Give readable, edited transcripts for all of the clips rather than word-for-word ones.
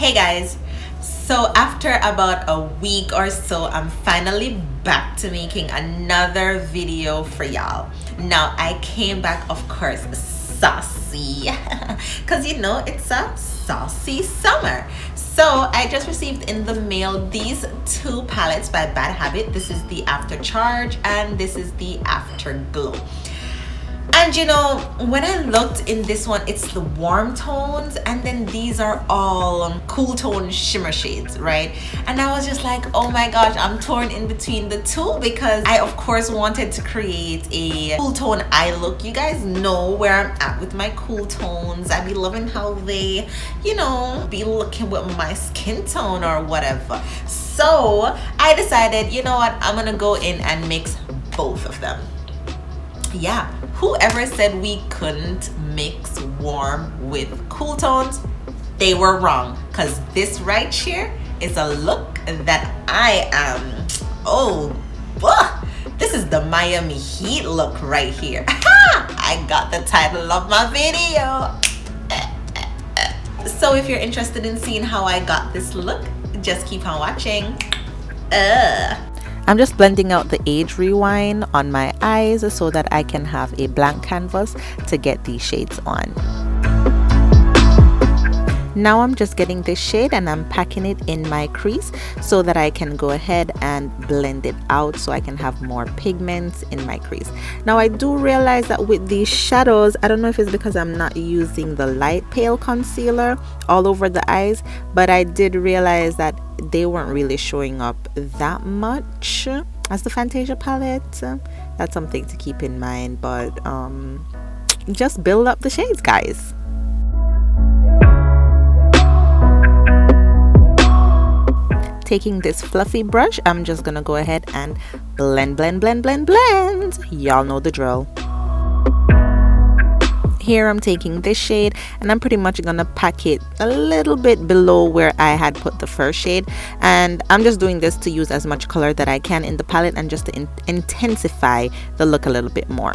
Hey guys, so after about a week or so, I'm finally back to making another video for y'all. Now I came back, of course, saucy because you know it's a saucy summer. So I just received in the mail these two palettes by Bad Habit. This is the Aftercharge and this is the Afterglow. And you know, when I looked in this one, it's the warm tones, and then these are all cool tone shimmer shades, right? And I was just like, oh my gosh, I'm torn in between the two because I of course wanted to create a cool tone eye look. You guys know where I'm at with my cool tones. I be loving how they, you know, be looking with my skin tone or whatever. So I decided, you know what, I'm gonna go in and mix both of them. Yeah, whoever said we couldn't mix warm with cool tones, they were wrong, because this right here is a look that I am, this is the Miami Heat look right here. I got the title of my video. So if you're interested in seeing how I got this look, just keep on watching. I'm just blending out the age rewind on my eyes so that I can have a blank canvas to get these shades on. Now I'm just getting this shade and I'm packing it in my crease so that I can go ahead and blend it out so I can have more pigments in my crease. Now I do realize that with these shadows, I don't know if it's because I'm not using the light pale concealer all over the eyes, but I did realize that they weren't really showing up that much as the Fantasia palette. That's something to keep in mind, but just build up the shades, guys. Taking this fluffy brush, I'm just gonna go ahead and blend. Y'all know the drill. Here I'm taking this shade and I'm pretty much gonna pack it a little bit below where I had put the first shade, and I'm just doing this to use as much color that I can in the palette and just to intensify the look a little bit more.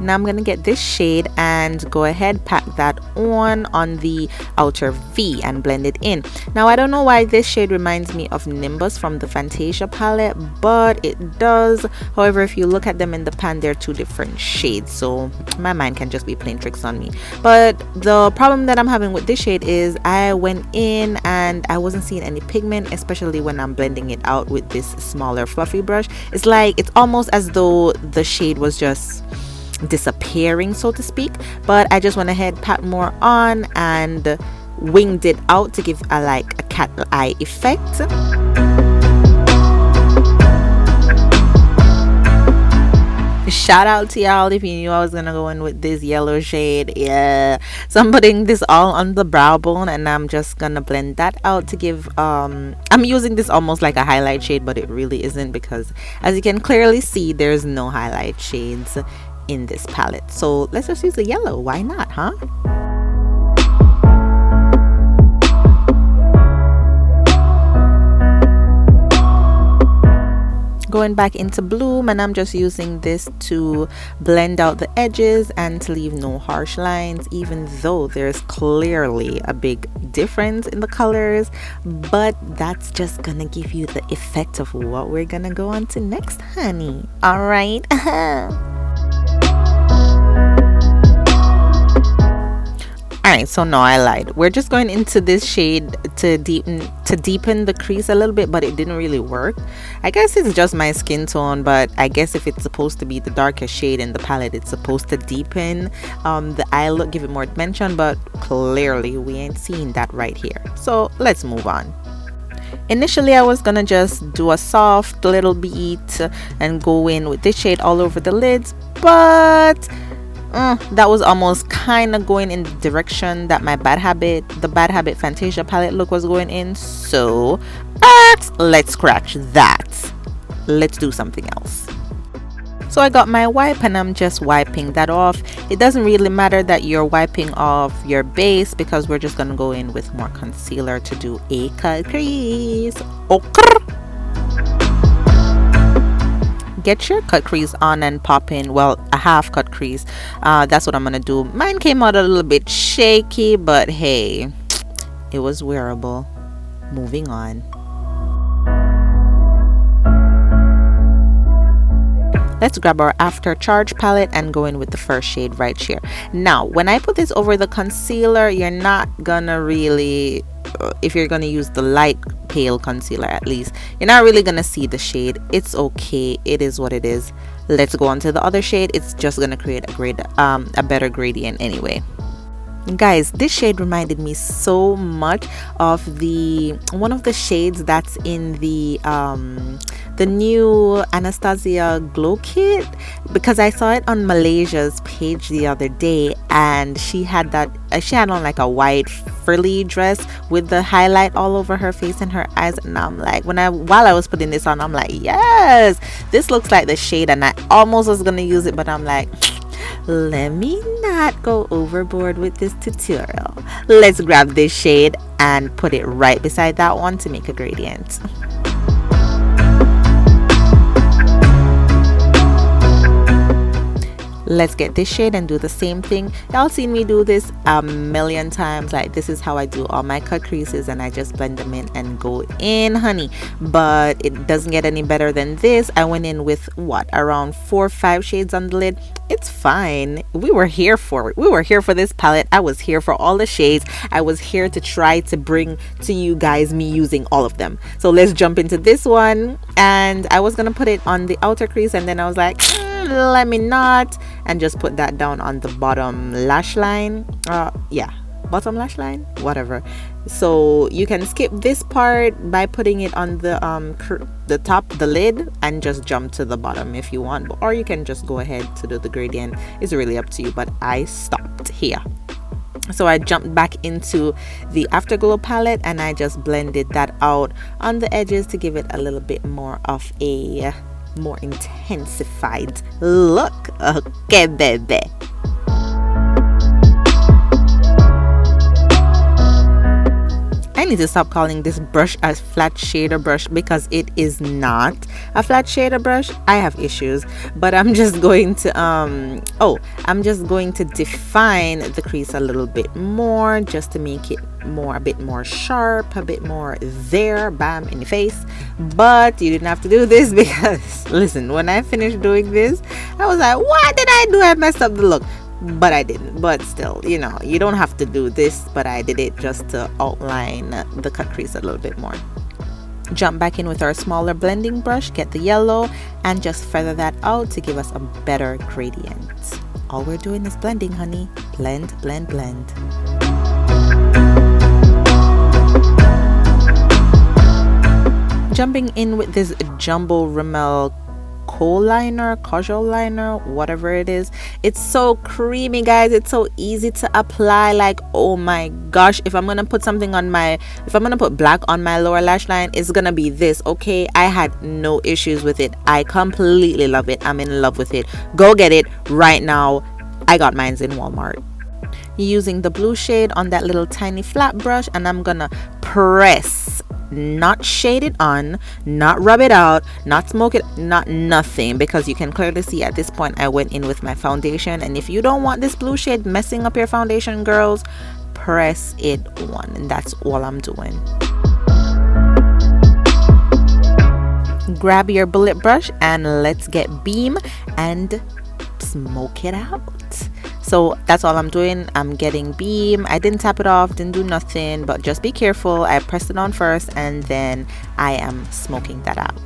Now I'm gonna get this shade and go ahead, pack that on the outer V and blend it in. Now I don't know why this shade reminds me of Nimbus from the Fantasia palette, but it does. However, if you look at them in the pan, they're two different shades, so my mind can just be playing tricks on me. But the problem that I'm having with this shade is I went in and I wasn't seeing any pigment, especially when I'm blending it out with this smaller fluffy brush. It's like it's almost as though the shade was just disappearing, so to speak, but I just went ahead, pat more on and winged it out to give a cat eye effect. Shout out to y'all if you knew I was gonna go in with this yellow shade. Yeah, so I'm putting this all on the brow bone and I'm just gonna blend that out to give I'm using this almost like a highlight shade, but it really isn't, because as you can clearly see, there's no highlight shades in this palette. So let's just use the yellow. Why not, huh? Going back into Bloom, and I'm just using this to blend out the edges and to leave no harsh lines, even though there's clearly a big difference in the colors, but that's just gonna give you the effect of what we're gonna go on to next, honey. All right. Alright, so no, I lied. We're just going into this shade to deepen the crease a little bit, but it didn't really work. I guess it's just my skin tone, but I guess if it's supposed to be the darkest shade in the palette, it's supposed to deepen the eye look, give it more dimension, but clearly we ain't seeing that right here. So let's move on. Initially I was gonna just do a soft little beat and go in with this shade all over the lids, but that was almost kind of going in the direction that the Bad Habit Fantasia palette look was going in. So let's scratch that. Let's do something else. So I got my wipe and I'm just wiping that off. It doesn't really matter that you're wiping off your base because we're just gonna go in with more concealer to do a crease. Okay. get your cut crease on and pop in, well, a half cut crease. That's what I'm gonna do. Mine came out a little bit shaky, but hey, it was wearable. Moving on. Let's grab our After Charge palette and go in with the first shade right here. Now, when I put this over the concealer, you're not gonna really, if you're gonna use the light pale concealer at least, you're not really gonna see the shade. It's okay, it is what it is. Let's go on to the other shade. It's just gonna create a better gradient anyway. Guys, this shade reminded me so much of one of the shades that's in the new Anastasia glow kit, because I saw it on Malaysia's page the other day, and she had on like a white frilly dress with the highlight all over her face and her eyes, and I'm like, while I was putting this on, I'm like, yes, this looks like the shade, and I almost was gonna use it, but I'm like, let me not go overboard with this tutorial. Let's grab this shade and put it right beside that one to make a gradient. Let's get this shade and do the same thing. Y'all seen me do this a million times. Like, this is how I do all my cut creases, and I just blend them in and go in, honey. But it doesn't get any better than this. I went in with what, around 4 or 5 shades on the lid. It's fine. We were here for it. We were here for this palette. I was here for all the shades. I was here to try to bring to you guys me using all of them. So let's jump into this one. And I was gonna put it on the outer crease, and then I was like, let me not, and just put that down on the bottom lash line. Bottom lash line, whatever. So you can skip this part by putting it on the top, the lid, and just jump to the bottom if you want, or you can just go ahead to do the gradient. It's really up to you, but I stopped here. So I jumped back into the Afterglow palette, and I just blended that out on the edges to give it a little bit more of a more intensified look. Okay, baby. I need to stop calling this brush a flat shader brush, because it is not a flat shader brush. I have issues, but I'm just going to I'm just going to define the crease a little bit more, just to make it a bit more sharp, a bit more there, bam, in your face. But you didn't have to do this, because listen, when I finished doing this, I was like, what did I do? I messed up the look. But I didn't. But still, you know, you don't have to do this, but I did it just to outline the cut crease a little bit more. Jump back in with our smaller blending brush, get the yellow, and just feather that out to give us a better gradient. All we're doing is blending, honey. Blend, blend, blend. Jumping in with this jumbo Rimmel Kohl liner, Kajal liner, whatever it is. It's so creamy, guys. It's so easy to apply. Like, oh my gosh, if I'm gonna put black on my lower lash line, it's gonna be this. Okay, I had no issues with it. I completely love it. I'm in love with it. Go get it right now. I got mine in Walmart. Using the blue shade on that little tiny flat brush, and I'm gonna press, not shade it on, not rub it out, not smoke it, not nothing, because you can clearly see at this point I went in with my foundation. And if you don't want this blue shade messing up your foundation, girls, press it on, and that's all I'm doing. Grab your bullet brush and let's get beam and smoke it out. So that's all I'm doing. I'm getting beam. I didn't tap it off, didn't do nothing, but just be careful. I pressed it on first, and then I am smoking that out.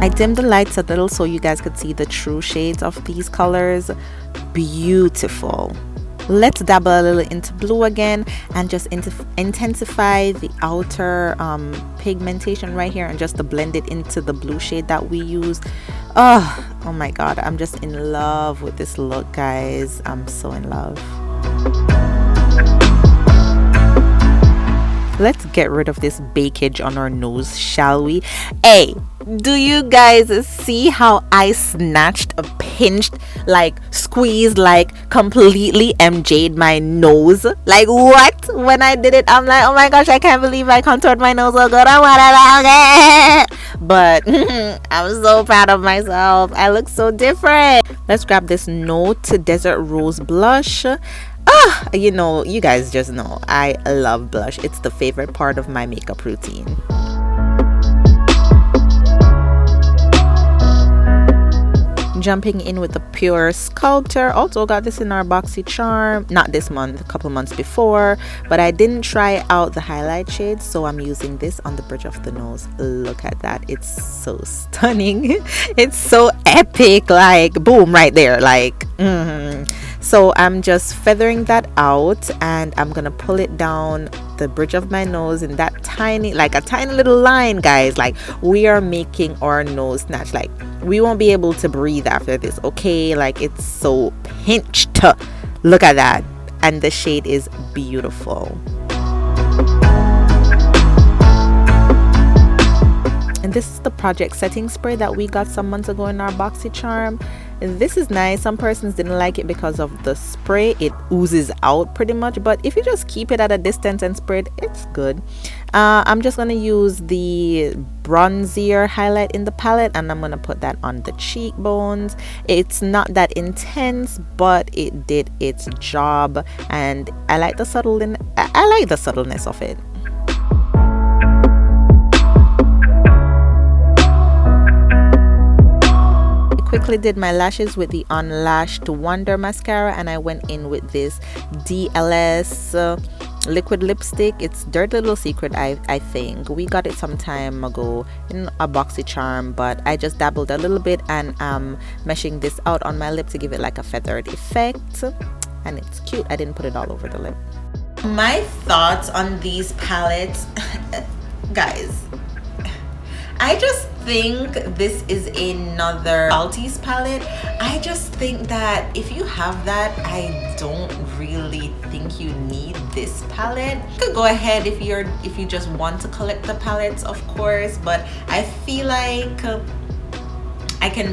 I dimmed the lights a little so you guys could see the true shades of these colors. Beautiful. Let's dabble a little into blue again and just intensify the outer pigmentation right here, and just to blend it into the blue shade that we use. Oh my god, I'm just in love with this look, guys. I'm so in love. Let's get rid of this bakage on our nose, shall we? Hey, do you guys see how I snatched a pinched, like squeezed, like completely MJ'd my nose. Like what? When I did it, I'm like, oh my gosh, I can't believe I contoured my nose so good. But I'm so proud of myself. I look so different. Let's grab this Note Desert Rose blush. You know, you guys just know I love blush. It's the favorite part of my makeup routine. Jumping in with the Pure Sculptor. Also got this in our Boxycharm, not this month, a couple months before, but I didn't try out the highlight shade, so I'm using this on the bridge of the nose. Look at that, it's so stunning. It's so epic, like boom right there, like So I'm just feathering that out, and I'm gonna pull it down the bridge of my nose in that tiny, like a tiny little line, guys. Like we are making our nose snatch. Like we won't be able to breathe after this, okay? Like it's so pinched. Look at that. And the shade is beautiful. And this is the project setting spray that we got some months ago in our Boxycharm. This is nice. Some persons didn't like it because of the spray. It oozes out pretty much, but if you just keep it at a distance and spray it, it's good. I'm just going to use the bronzier highlight in the palette, and I'm going to put that on the cheekbones. It's not that intense, but it did its job, and I like the subtleness of it. Quickly did my lashes with the Unlashed Wonder mascara, and I went in with this DLS liquid lipstick. It's Dirty Little Secret. I think we got it some time ago in a Boxycharm, but I just dabbled a little bit, and I'm meshing this out on my lip to give it like a feathered effect, and it's cute. I didn't put it all over the lip. My thoughts on these palettes, guys, I just think this is another Salties palette. I just think that if you have that, I don't really think you need this palette. You could go ahead if you just want to collect the palettes, of course, but I feel like I can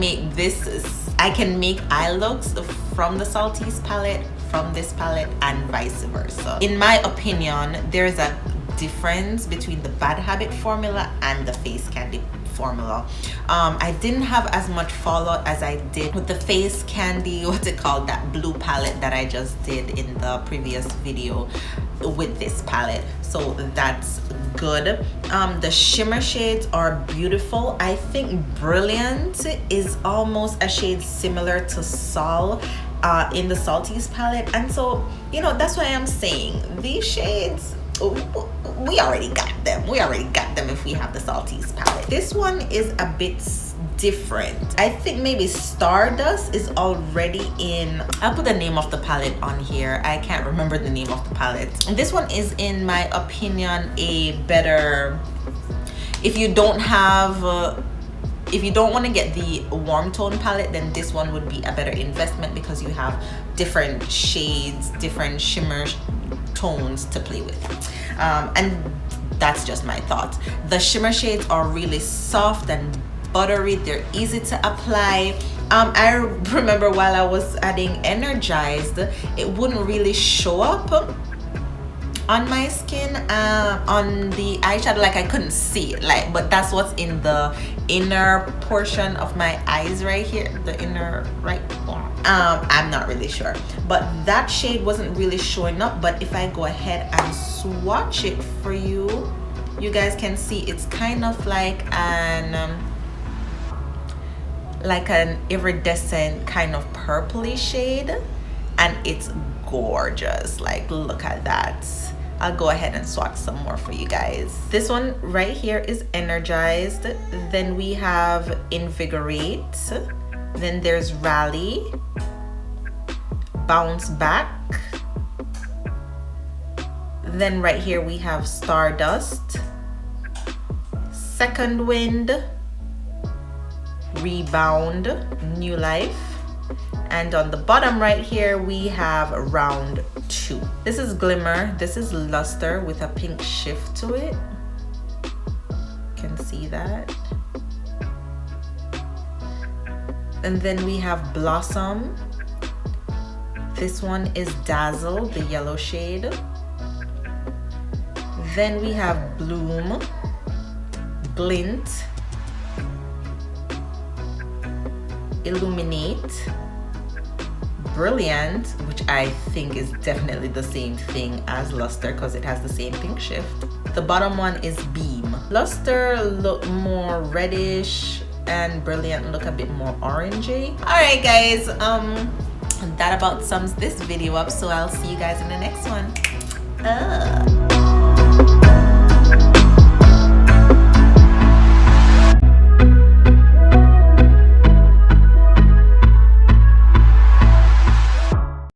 make eye looks from the Salties palette, from this palette, and vice versa. In my opinion, there's a difference between the Bad Habit formula and the Face Candy formula. I didn't have as much fallout as I did with the Face Candy, what's it called, that blue palette that I just did in the previous video with this palette, so that's good. The shimmer shades are beautiful. I think Brilliant is almost a shade similar to Sol in the Salties palette, and so, you know, that's why I'm saying these shades, we already got them. We already got them if we have the Salties palette. This one is a bit different. I think maybe Stardust is already in. I'll put the name of the palette on here. I can't remember the name of the palette. And this one is, in my opinion, a better, if you don't want to get the warm tone palette, then this one would be a better investment because you have different shades, different shimmer tones to play with, and that's just my thoughts. The shimmer shades are really soft and buttery. They're easy to apply. I remember while I was adding Energized, it wouldn't really show up on my skin on the eyeshadow, like I couldn't see it, like, but that's what's in the inner portion of my eyes right here, the inner right. I'm not really sure, but that shade wasn't really showing up. But if I go ahead and swatch it for you, you guys can see it's kind of like an iridescent kind of purpley shade, and it's gorgeous. Like, look at that. I'll go ahead and swatch some more for you guys. This one right here is Energized. Then we have Invigorate. Then there's Rally, Bounce Back. Then right here we have Stardust, Second Wind, Rebound, New Life. And on the bottom right here we have Round 2. This is Glimmer, this is Luster with a pink shift to it. You can see that. And then we have Blossom. This one is Dazzle, the yellow shade. Then we have Bloom, Glint, Illuminate, Brilliant, which I think is definitely the same thing as Luster because it has the same pink shift. The bottom one is Beam. Luster look more reddish and Brilliant look a bit more orangey. Alright guys, that about sums this video up, so I'll see you guys in the next one.